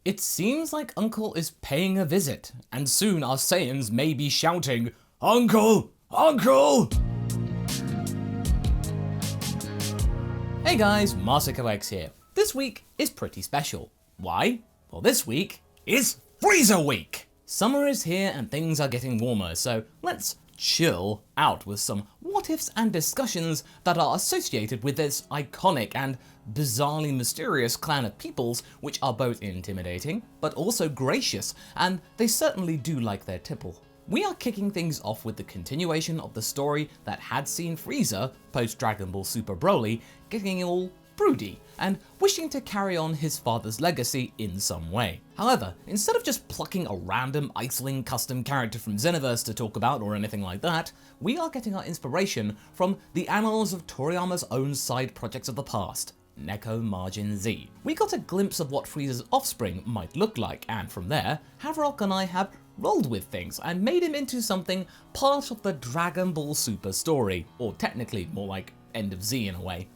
It seems like Uncle is paying a visit, and soon our Saiyans may be shouting, "Uncle! Uncle!" Hey guys, MasakoX here. This week is pretty special. Why? Well, this week is Frieza week! Summer is here and things are getting warmer, so let's chill out with some what-ifs and discussions that are associated with this iconic and bizarrely mysterious clan of peoples, which are both intimidating, but also gracious, and they certainly do like their tipple. We are kicking things off with the continuation of the story that had seen Frieza, post-Dragon Ball Super Broly, getting all broody and wishing to carry on his father's legacy in some way. However, instead of just plucking a random Iceling custom character from Xenoverse to talk about or anything like that, we are getting our inspiration from the annals of Toriyama's own side projects of the past, Neko Margin Z. We got a glimpse of what Frieza's offspring might look like, and from there, Haverok and I have rolled with things and made him into something part of the Dragon Ball Super story, or technically more like End of Z in a way.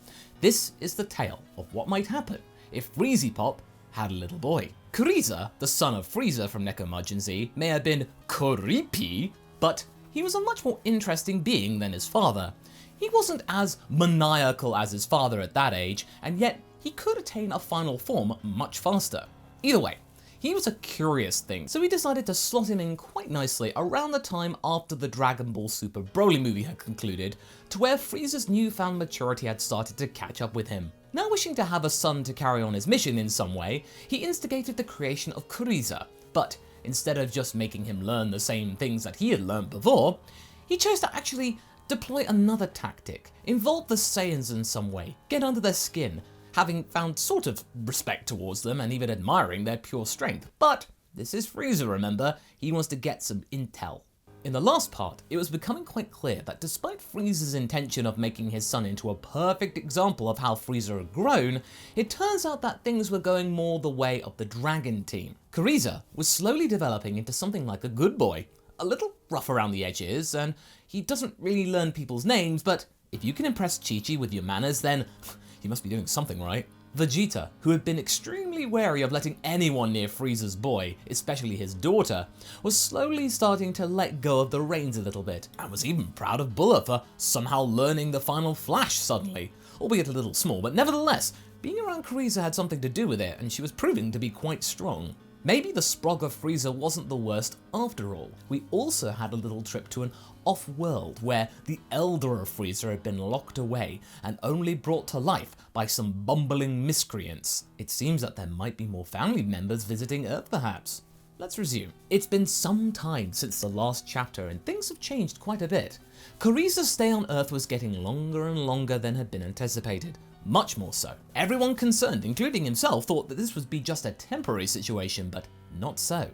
This is the tale of what might happen if Freezy Pop had a little boy. Kuriza, the son of Frieza from Neko Margin Z, may have been creepy, but he was a much more interesting being than his father. He wasn't as maniacal as his father at that age, and yet he could attain a final form much faster. Either way, he was a curious thing, so we decided to slot him in quite nicely around the time after the Dragon Ball Super Broly movie had concluded, to where Frieza's newfound maturity had started to catch up with him. Now wishing to have a son to carry on his mission in some way, he instigated the creation of Kuriza, but instead of just making him learn the same things that he had learned before, he chose to actually deploy another tactic, involve the Saiyans in some way, get under their skin, having found sort of respect towards them and even admiring their pure strength. But this is Frieza, remember? He wants to get some intel. In the last part, it was becoming quite clear that despite Frieza's intention of making his son into a perfect example of how Frieza had grown, it turns out that things were going more the way of the Dragon Team. Kuriza was slowly developing into something like a good boy, a little rough around the edges, and he doesn't really learn people's names, but if you can impress Chi-Chi with your manners, then you must be doing something right. Vegeta, who had been extremely wary of letting anyone near Frieza's boy, especially his daughter, was slowly starting to let go of the reins a little bit, and was even proud of Bulla for somehow learning the final flash suddenly, albeit a little small, but nevertheless, being around Kuriza had something to do with it, and she was proving to be quite strong. Maybe the sprog of Frieza wasn't the worst after all. We also had a little trip to an off-world where the elder of Frieza had been locked away and only brought to life by some bumbling miscreants. It seems that there might be more family members visiting Earth perhaps. Let's resume. It's been some time since the last chapter and things have changed quite a bit. Kuriza's stay on Earth was getting longer and longer than had been anticipated. Much more so. Everyone concerned, including himself, thought that this would be just a temporary situation, but not so.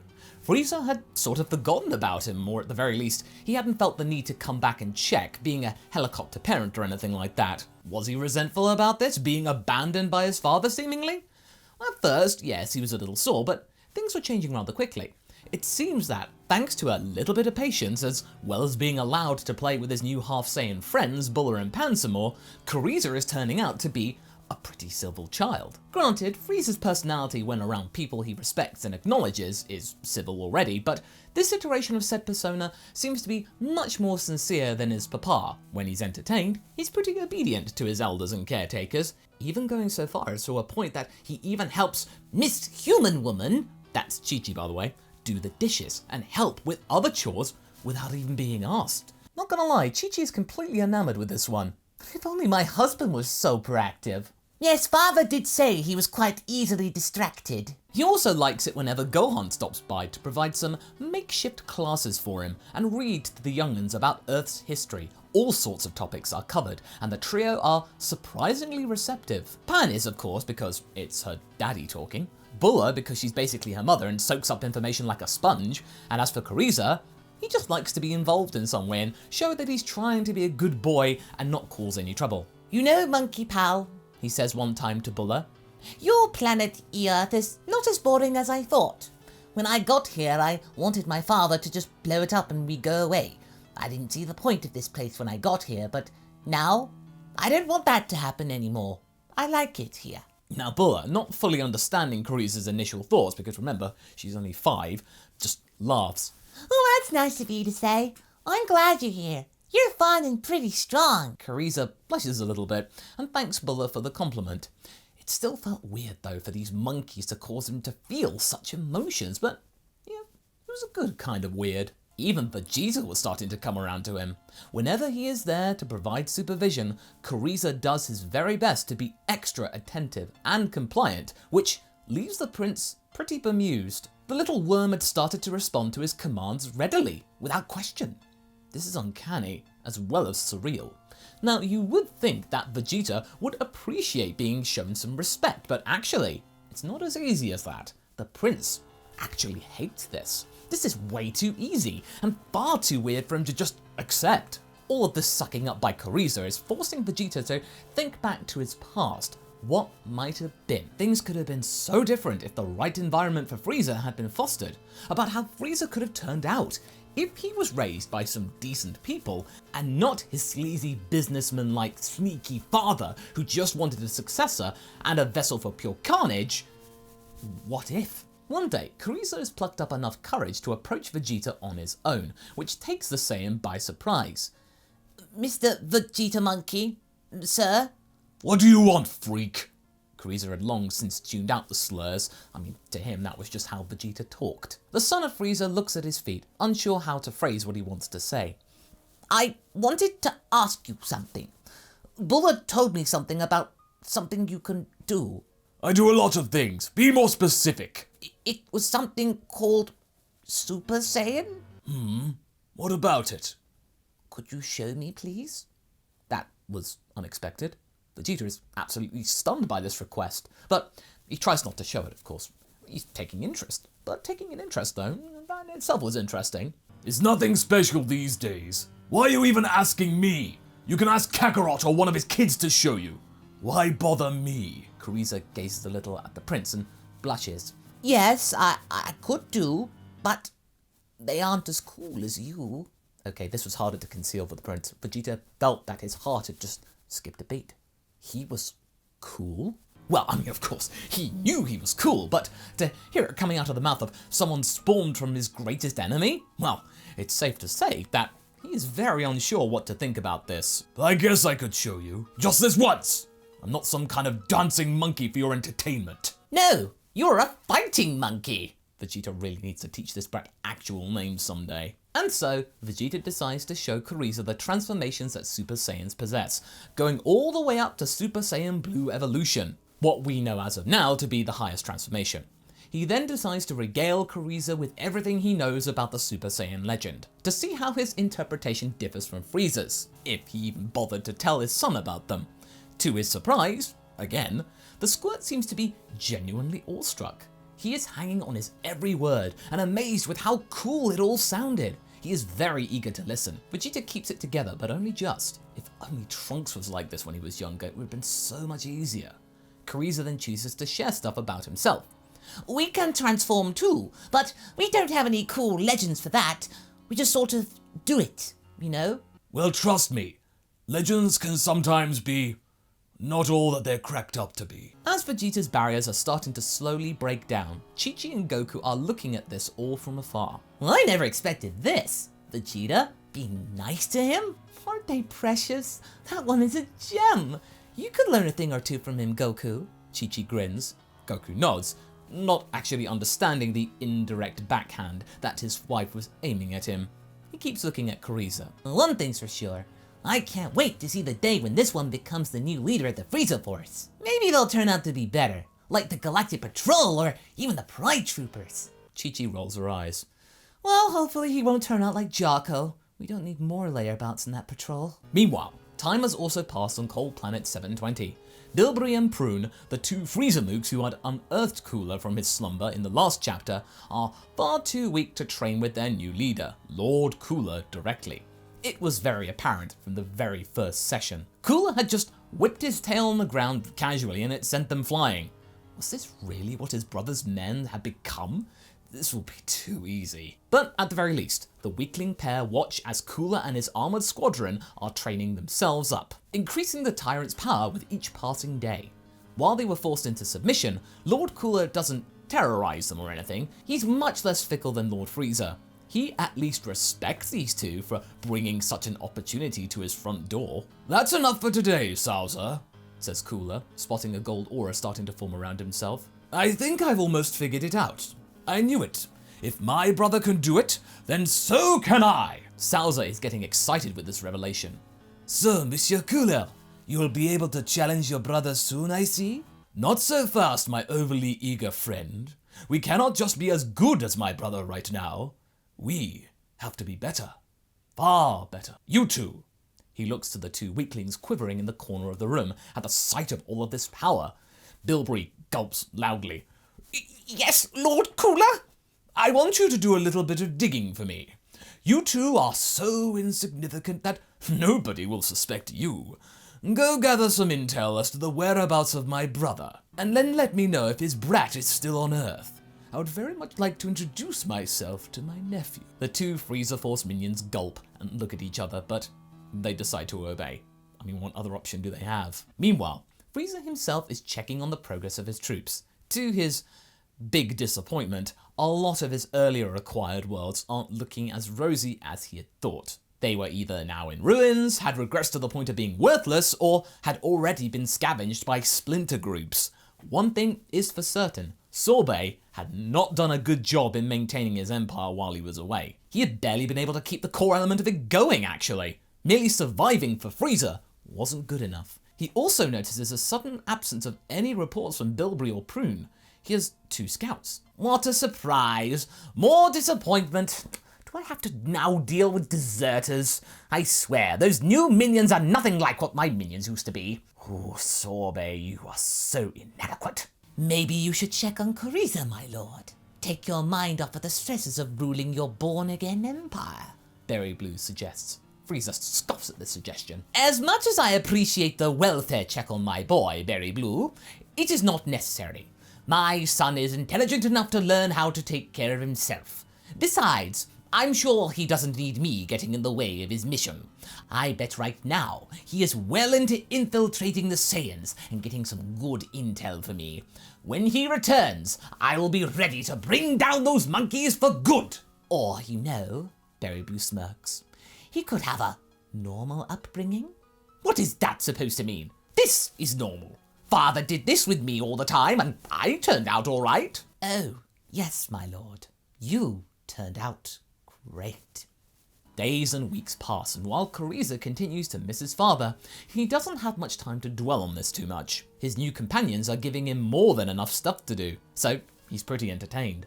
Frieza had sort of forgotten about him, or at the very least, he hadn't felt the need to come back and check, being a helicopter parent or anything like that. Was he resentful about this, being abandoned by his father seemingly? At first, yes, he was a little sore, but things were changing rather quickly. It seems that, thanks to a little bit of patience, as well as being allowed to play with his new half-Saiyan friends, Bulla and Pan some more, Kuriza is turning out to be a pretty civil child. Granted, Frieza's personality when around people he respects and acknowledges is civil already, but this iteration of said persona seems to be much more sincere than his papa. When he's entertained, he's pretty obedient to his elders and caretakers, even going so far as to a point that he even helps Miss Human Woman, that's Chi-Chi by the way, do the dishes and help with other chores without even being asked. Not gonna lie, Chi-Chi is completely enamored with this one. If only my husband was so proactive. Yes, father did say he was quite easily distracted. He also likes it whenever Gohan stops by to provide some makeshift classes for him and read to the young'uns about Earth's history. All sorts of topics are covered, and the trio are surprisingly receptive. Pan is, of course, because it's her daddy talking. Bulla, because she's basically her mother and soaks up information like a sponge. And as for Kuriza, he just likes to be involved in some way and show that he's trying to be a good boy and not cause any trouble. You know, monkey pal, he says one time to Bulla, your planet Earth is not as boring as I thought. When I got here, I wanted my father to just blow it up and we go away. I didn't see the point of this place when I got here, but now I don't want that to happen anymore. I like it here. Now Bulla, not fully understanding Kuriza's initial thoughts, because remember, she's only 5, just laughs. Oh, that's nice of you to say. I'm glad you're here. You're fun and pretty strong. Kuriza blushes a little bit and thanks Bulla for the compliment. It still felt weird though for these monkeys to cause him to feel such emotions, but yeah, it was a good kind of weird. Even Vegeta was starting to come around to him. Whenever he is there to provide supervision, Kuriza does his very best to be extra attentive and compliant, which leaves the prince pretty bemused. The little worm had started to respond to his commands readily, without question. This is uncanny, as well as surreal. Now, you would think that Vegeta would appreciate being shown some respect, but actually, it's not as easy as that. The prince actually hates this. This is way too easy, and far too weird for him to just accept. All of this sucking up by Kuriza is forcing Vegeta to think back to his past. What might have been? Things could have been so different if the right environment for Frieza had been fostered. About how Frieza could have turned out if he was raised by some decent people and not his sleazy businessman-like sneaky father who just wanted a successor and a vessel for pure carnage. What if? One day, Kuriza has plucked up enough courage to approach Vegeta on his own, which takes the Saiyan by surprise. Mr. Vegeta Monkey, sir? What do you want, freak? Kuriza had long since tuned out the slurs. I mean, to him, that was just how Vegeta talked. The son of Frieza looks at his feet, unsure how to phrase what he wants to say. I wanted to ask you something. Bulla told me something about something you can do. I do a lot of things. Be more specific. It was something called Super Saiyan? What about it? Could you show me, please? That was unexpected. Vegeta is absolutely stunned by this request, but he tries not to show it, of course. He's taking interest, but taking an interest, though, that in itself was interesting. It's nothing special these days. Why are you even asking me? You can ask Kakarot or one of his kids to show you. Why bother me? Kuriza gazes a little at the prince and blushes. Yes, I could do, but they aren't as cool as you. Okay, this was harder to conceal for the prince. Vegeta felt that his heart had just skipped a beat. He was cool? Well, I mean, of course, he knew he was cool, but to hear it coming out of the mouth of someone spawned from his greatest enemy? Well, it's safe to say that he is very unsure what to think about this. I guess I could show you. Just this once! I'm not some kind of dancing monkey for your entertainment. No, you're a fighting monkey. Vegeta really needs to teach this brat actual names someday. And so, Vegeta decides to show Kuriza the transformations that Super Saiyans possess, going all the way up to Super Saiyan Blue Evolution, what we know as of now to be the highest transformation. He then decides to regale Kuriza with everything he knows about the Super Saiyan legend, to see how his interpretation differs from Frieza's, if he even bothered to tell his son about them. To his surprise, again, the squirt seems to be genuinely awestruck. He is hanging on his every word and amazed with how cool it all sounded. He is very eager to listen. Vegeta keeps it together, but only just. If only Trunks was like this when he was younger, it would have been so much easier. Kuriza then chooses to share stuff about himself. We can transform too, but we don't have any cool legends for that. We just sort of do it, you know? Well, trust me, legends can sometimes be not all that they're cracked up to be. As Vegeta's barriers are starting to slowly break down, Chi-Chi and Goku are looking at this all from afar. Well, I never expected this. Vegeta being nice to him? Aren't they precious? That one is a gem. You could learn a thing or two from him, Goku. Chi-Chi grins. Goku nods, not actually understanding the indirect backhand that his wife was aiming at him. He keeps looking at Kuriza. One thing's for sure. I can't wait to see the day when this one becomes the new leader of the Frieza Force. Maybe they'll turn out to be better, like the Galactic Patrol or even the Pride Troopers. Chi-Chi rolls her eyes. Well, hopefully he won't turn out like Jocko. We don't need more layabouts in that patrol. Meanwhile, time has also passed on Cold Planet 720. Dilbury and Prune, the two Frieza mooks who had unearthed Cooler from his slumber in the last chapter, are far too weak to train with their new leader, Lord Cooler, directly. It was very apparent from the very first session. Cooler had just whipped his tail on the ground casually and it sent them flying. Was this really what his brother's men had become? This will be too easy. But at the very least, the weakling pair watch as Cooler and his armoured squadron are training themselves up, increasing the tyrant's power with each passing day. While they were forced into submission, Lord Cooler doesn't terrorize them or anything. He's much less fickle than Lord Frieza. He at least respects these two for bringing such an opportunity to his front door. "That's enough for today, Souser," says Cooler, spotting a gold aura starting to form around himself. "I think I've almost figured it out. I knew it. If my brother can do it, then so can I." Souser is getting excited with this revelation. "So, Monsieur Cooler, you'll be able to challenge your brother soon, I see?" "Not so fast, my overly eager friend. We cannot just be as good as my brother right now. We have to be better. Far better. You two." He looks to the two weaklings quivering in the corner of the room at the sight of all of this power. Bilberry gulps loudly. "Yes, Lord Cooler?" "I want you to do a little bit of digging for me. You two are so insignificant that nobody will suspect you. Go gather some intel as to the whereabouts of my brother, and then let me know if his brat is still on Earth. I would very much like to introduce myself to my nephew." The two Frieza Force minions gulp and look at each other, but they decide to obey. I mean, what other option do they have? Meanwhile, Frieza himself is checking on the progress of his troops. To his big disappointment, a lot of his earlier acquired worlds aren't looking as rosy as he had thought. They were either now in ruins, had regressed to the point of being worthless, or had already been scavenged by splinter groups. One thing is for certain, Sorbet had not done a good job in maintaining his empire while he was away. He had barely been able to keep the core element of it going, actually. Merely surviving for Frieza wasn't good enough. He also notices a sudden absence of any reports from Bilberry or Prune. He has 2 scouts. What a surprise! More disappointment! Do I have to now deal with deserters? I swear, those new minions are nothing like what my minions used to be. Oh, Sorbet, you are so inadequate. Maybe you should check on Kuriza, my lord. Take your mind off of the stresses of ruling your born-again empire, Berry Blue suggests. Frieza scoffs at this suggestion. As much as I appreciate the welfare check on my boy, Berry Blue, it is not necessary. My son is intelligent enough to learn how to take care of himself. Besides, I'm sure he doesn't need me getting in the way of his mission. I bet right now he is well into infiltrating the Saiyans and getting some good intel for me. When he returns, I will be ready to bring down those monkeys for good. Or, you know, Berry Blue smirks, he could have a normal upbringing. What is that supposed to mean? This is normal. Father did this with me all the time, and I turned out all right. Oh, yes, my lord. You turned out great. Days and weeks pass, and while Kuriza continues to miss his father, he doesn't have much time to dwell on this too much. His new companions are giving him more than enough stuff to do, so he's pretty entertained.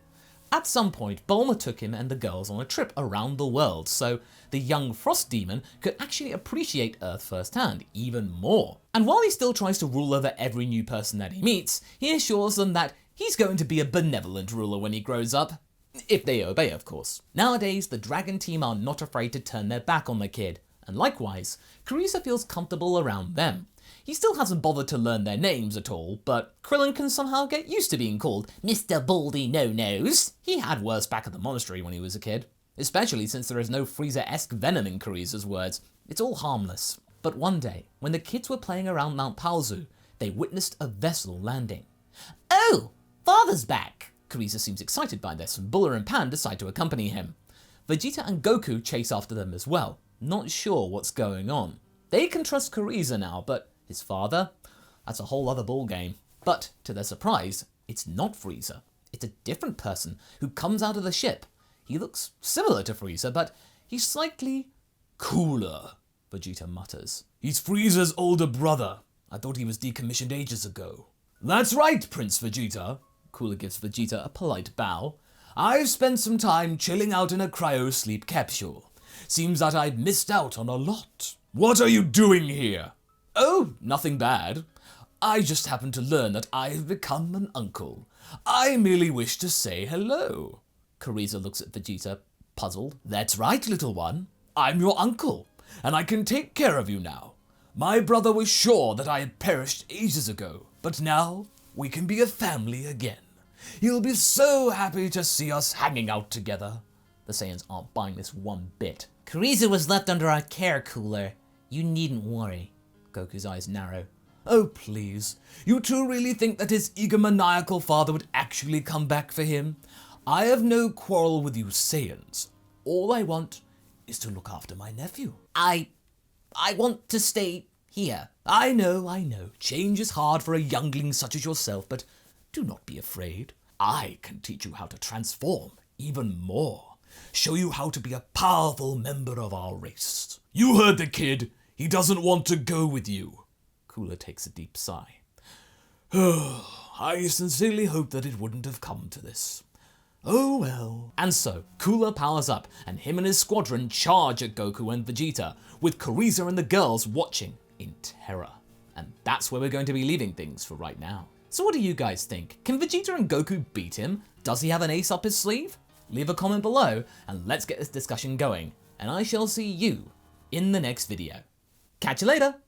At some point, Bulma took him and the girls on a trip around the world, so the young Frost Demon could actually appreciate Earth firsthand even more. And while he still tries to rule over every new person that he meets, he assures them that he's going to be a benevolent ruler when he grows up. If they obey, of course. Nowadays, the Dragon team are not afraid to turn their back on the kid, and likewise, Kuriza feels comfortable around them. He still hasn't bothered to learn their names at all, but Krillin can somehow get used to being called Mr. Baldy No-Nose. He had worse back at the monastery when he was a kid, especially since there is no Frieza-esque venom in Kuriza's words. It's all harmless. But one day, when the kids were playing around Mount Paozu, they witnessed a vessel landing. Oh, father's back! Kuriza seems excited by this, and Buller and Pan decide to accompany him. Vegeta and Goku chase after them as well, not sure what's going on. They can trust Kuriza now, but his father? That's a whole other ballgame. But, to their surprise, it's not Frieza. It's a different person who comes out of the ship. He looks similar to Frieza, but he's slightly cooler, Vegeta mutters. He's Frieza's older brother. I thought he was decommissioned ages ago. That's right, Prince Vegeta. Cooler gives Vegeta a polite bow. I've spent some time chilling out in a cryo-sleep capsule. Seems that I've missed out on a lot. What are you doing here? Oh, nothing bad. I just happened to learn that I've become an uncle. I merely wish to say hello. Kuriza looks at Vegeta, puzzled. That's right, little one. I'm your uncle, and I can take care of you now. My brother was sure that I had perished ages ago, but now we can be a family again. He'll be so happy to see us hanging out together. The Saiyans aren't buying this one bit. Kuriza was left under our care, Cooler. You needn't worry. Goku's eyes narrow. Oh please, you two really think that his egomaniacal father would actually come back for him? I have no quarrel with you Saiyans. All I want is to look after my nephew. I want to stay here. I know. Change is hard for a youngling such as yourself, but do not be afraid. I can teach you how to transform even more. Show you how to be a powerful member of our race. You heard the kid. He doesn't want to go with you. Cooler takes a deep sigh. I sincerely hope that it wouldn't have come to this. Oh well. And so, Cooler powers up, and him and his squadron charge at Goku and Vegeta, with Kuriza and the girls watching in terror. And that's where we're going to be leaving things for right now. So what do you guys think? Can Vegeta and Goku beat him? Does he have an ace up his sleeve? Leave a comment below, and let's get this discussion going. And I shall see you in the next video. Catch you later!